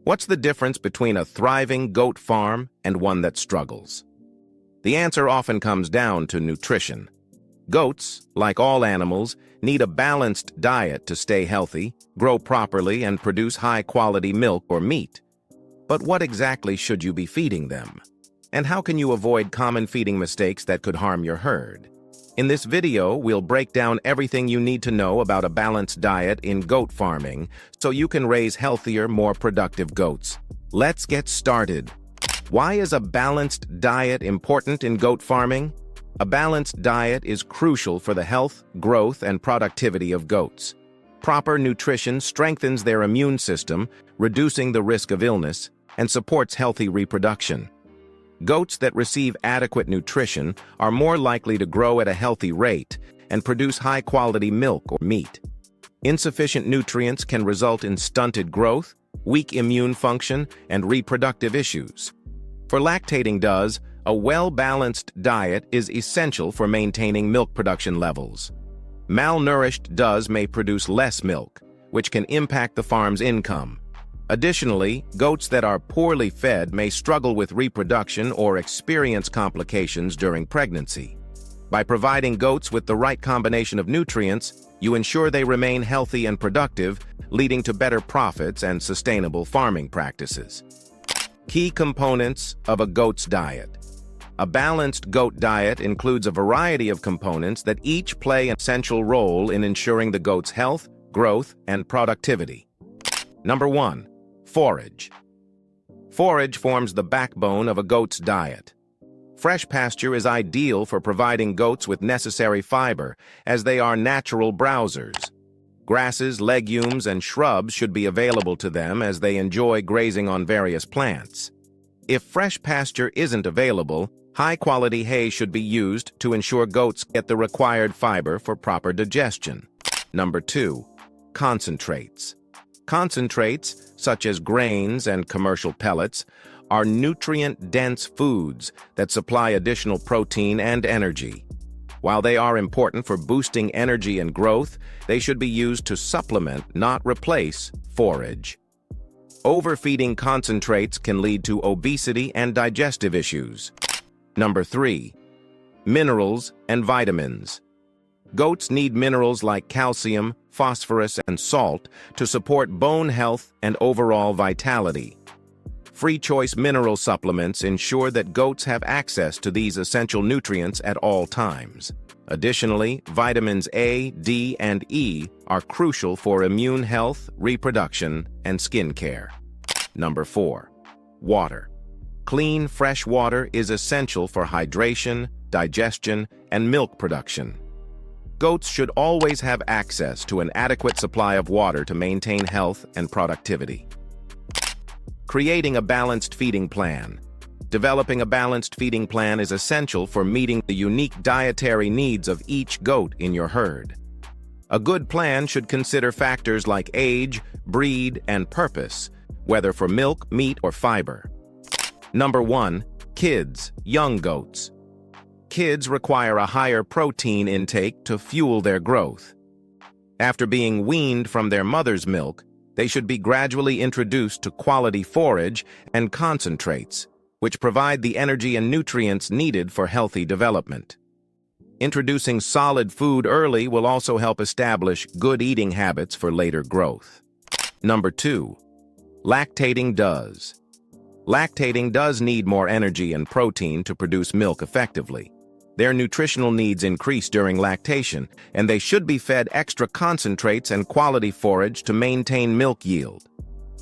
What's the difference between a thriving goat farm and one that struggles? The answer often comes down to nutrition. Goats, like all animals, need a balanced diet to stay healthy, grow properly, and produce high-quality milk or meat. But what exactly should you be feeding them? And how can you avoid common feeding mistakes that could harm your herd? In this video, we'll break down everything you need to know about a balanced diet in goat farming so you can raise healthier, more productive goats. Let's get started. Why is a balanced diet important in goat farming? A balanced diet is crucial for the health, growth, and productivity of goats. Proper nutrition strengthens their immune system, reducing the risk of illness, and supports healthy reproduction. Goats that receive adequate nutrition are more likely to grow at a healthy rate and produce high-quality milk or meat. Insufficient nutrients can result in stunted growth, weak immune function, and reproductive issues. For lactating does, a well-balanced diet is essential for maintaining milk production levels. Malnourished does may produce less milk, which can impact the farm's income. Additionally, goats that are poorly fed may struggle with reproduction or experience complications during pregnancy. By providing goats with the right combination of nutrients, you ensure they remain healthy and productive, leading to better profits and sustainable farming practices. Key components of a goat's diet. A balanced goat diet includes a variety of components that each play an essential role in ensuring the goat's health, growth, and productivity. Number 1. Forage. Forage forms the backbone of a goat's diet. Fresh pasture is ideal for providing goats with necessary fiber, as they are natural browsers. Grasses, legumes, and shrubs should be available to them as they enjoy grazing on various plants. If fresh pasture isn't available, high-quality hay should be used to ensure goats get the required fiber for proper digestion. Number 2. Concentrates. Concentrates, such as grains and commercial pellets, are nutrient-dense foods that supply additional protein and energy. While they are important for boosting energy and growth, they should be used to supplement, not replace, forage. Overfeeding concentrates can lead to obesity and digestive issues. Number 3. Minerals and vitamins. Goats need minerals like calcium, phosphorus, and salt to support bone health and overall vitality. Free choice mineral supplements ensure that goats have access to these essential nutrients at all times. Additionally, vitamins A, D, and E are crucial for immune health, reproduction, and skin care. Number 4. Water. Clean, fresh water is essential for hydration, digestion, and milk production. Goats should always have access to an adequate supply of water to maintain health and productivity. Creating a balanced feeding plan. Developing a balanced feeding plan is essential for meeting the unique dietary needs of each goat in your herd. A good plan should consider factors like age, breed, and purpose, whether for milk, meat, or fiber. Number 1. Kids, young goats. Kids require a higher protein intake to fuel their growth. After being weaned from their mother's milk, they should be gradually introduced to quality forage and concentrates, which provide the energy and nutrients needed for healthy development. Introducing solid food early will also help establish good eating habits for later growth. Number 2. Lactating does. Lactating does need more energy and protein to produce milk effectively. Their nutritional needs increase during lactation, and they should be fed extra concentrates and quality forage to maintain milk yield.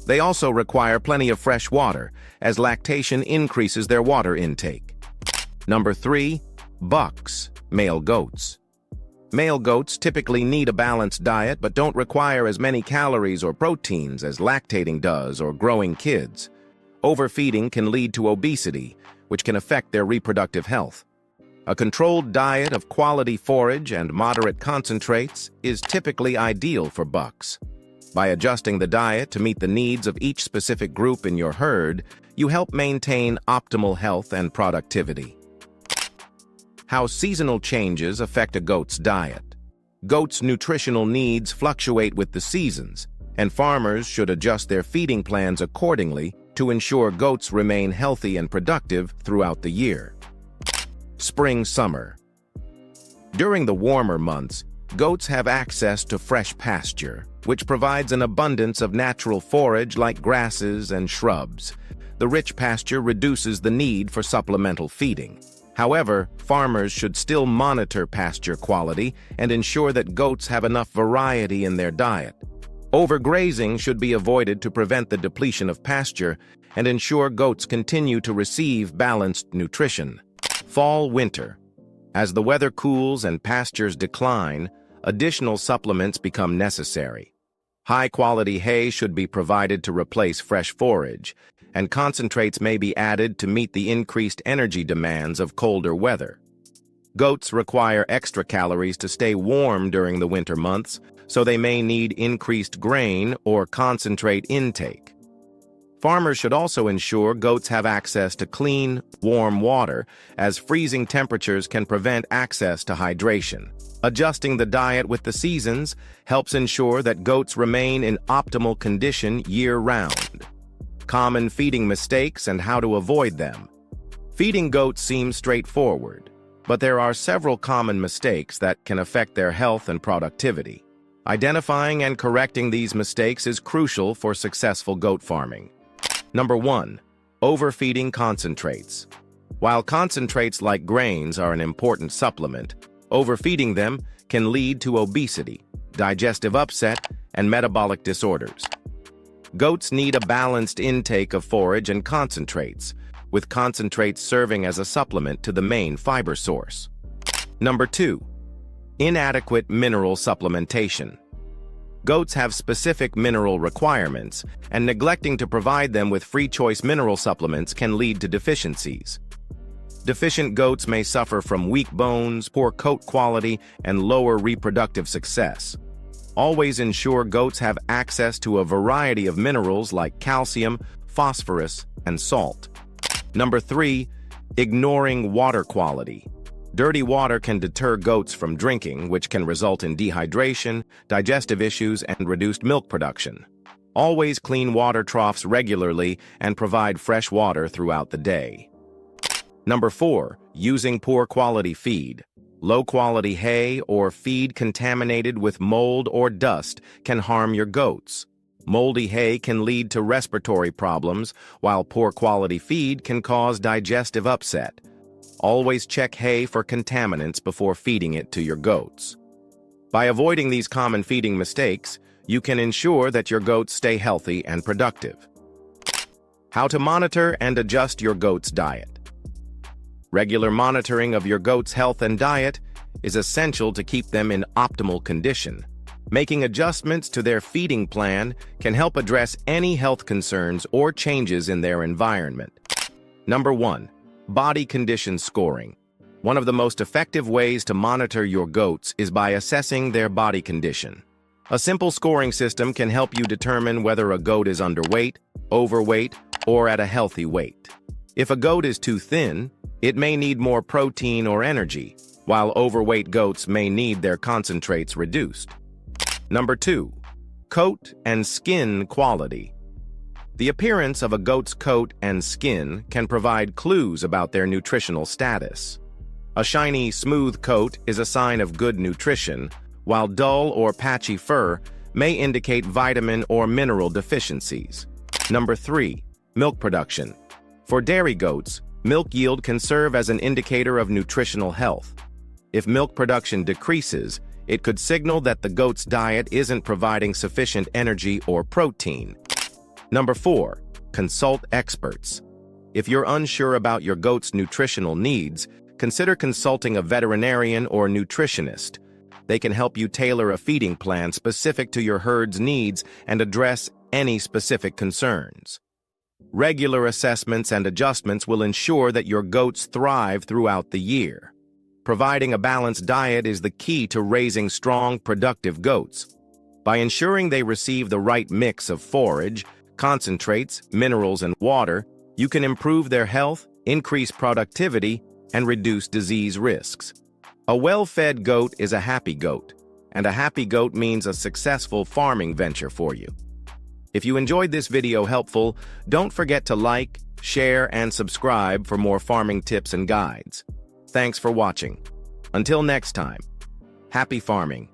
They also require plenty of fresh water, as lactation increases their water intake. Number 3. Bucks, male goats. Male goats typically need a balanced diet but don't require as many calories or proteins as lactating does or growing kids. Overfeeding can lead to obesity, which can affect their reproductive health. A controlled diet of quality forage and moderate concentrates is typically ideal for bucks. By adjusting the diet to meet the needs of each specific group in your herd, you help maintain optimal health and productivity. How seasonal changes affect a goat's diet. Goats' nutritional needs fluctuate with the seasons, and farmers should adjust their feeding plans accordingly to ensure goats remain healthy and productive throughout the year. Spring-summer. During the warmer months, goats have access to fresh pasture, which provides an abundance of natural forage like grasses and shrubs. The rich pasture reduces the need for supplemental feeding. However, farmers should still monitor pasture quality and ensure that goats have enough variety in their diet. Overgrazing should be avoided to prevent the depletion of pasture and ensure goats continue to receive balanced nutrition. Fall-winter. As the weather cools and pastures decline, additional supplements become necessary. High-quality hay should be provided to replace fresh forage, and concentrates may be added to meet the increased energy demands of colder weather. Goats require extra calories to stay warm during the winter months, so they may need increased grain or concentrate intake. Farmers should also ensure goats have access to clean, warm water, as freezing temperatures can prevent access to hydration. Adjusting the diet with the seasons helps ensure that goats remain in optimal condition year-round. Common feeding mistakes and how to avoid them. Feeding goats seems straightforward, but there are several common mistakes that can affect their health and productivity. Identifying and correcting these mistakes is crucial for successful goat farming. Number 1. Overfeeding concentrates. While concentrates like grains are an important supplement, overfeeding them can lead to obesity, digestive upset, and metabolic disorders. Goats need a balanced intake of forage and concentrates, with concentrates serving as a supplement to the main fiber source. Number 2. Inadequate mineral supplementation. Goats have specific mineral requirements, and neglecting to provide them with free-choice mineral supplements can lead to deficiencies. Deficient goats may suffer from weak bones, poor coat quality, and lower reproductive success. Always ensure goats have access to a variety of minerals like calcium, phosphorus, and salt. Number 3. Ignoring water quality. Dirty water can deter goats from drinking, which can result in dehydration, digestive issues, and reduced milk production. Always clean water troughs regularly and provide fresh water throughout the day. Number 4. Using poor quality feed. Low-quality hay or feed contaminated with mold or dust can harm your goats. Moldy hay can lead to respiratory problems, while poor quality feed can cause digestive upset. Always check hay for contaminants before feeding it to your goats. By avoiding these common feeding mistakes, you can ensure that your goats stay healthy and productive. How to monitor and adjust your goats' diet. Regular monitoring of your goats' health and diet is essential to keep them in optimal condition. Making adjustments to their feeding plan can help address any health concerns or changes in their environment. Number 1. Body condition scoring. One of the most effective ways to monitor your goats is by assessing their body condition. A simple scoring system can help you determine whether a goat is underweight, overweight, or at a healthy weight. If a goat is too thin, it may need more protein or energy, while overweight goats may need their concentrates reduced. Number 2. Coat and skin quality. The appearance of a goat's coat and skin can provide clues about their nutritional status. A shiny, smooth coat is a sign of good nutrition, while dull or patchy fur may indicate vitamin or mineral deficiencies. Number 3. Milk production. For dairy goats, milk yield can serve as an indicator of nutritional health. If milk production decreases, it could signal that the goat's diet isn't providing sufficient energy or protein. Number 4. Consult experts. If you're unsure about your goat's nutritional needs, consider consulting a veterinarian or nutritionist. They can help you tailor a feeding plan specific to your herd's needs and address any specific concerns. Regular assessments and adjustments will ensure that your goats thrive throughout the year. Providing a balanced diet is the key to raising strong, productive goats. By ensuring they receive the right mix of forage, concentrates, minerals, and water, you can improve their health, increase productivity, and reduce disease risks. A well-fed goat is a happy goat. and a happy goat means a successful farming venture for you. If you enjoyed this video helpful, don't forget to like, share, and subscribe for more farming tips and guides. Thanks for watching. Until next time, happy farming.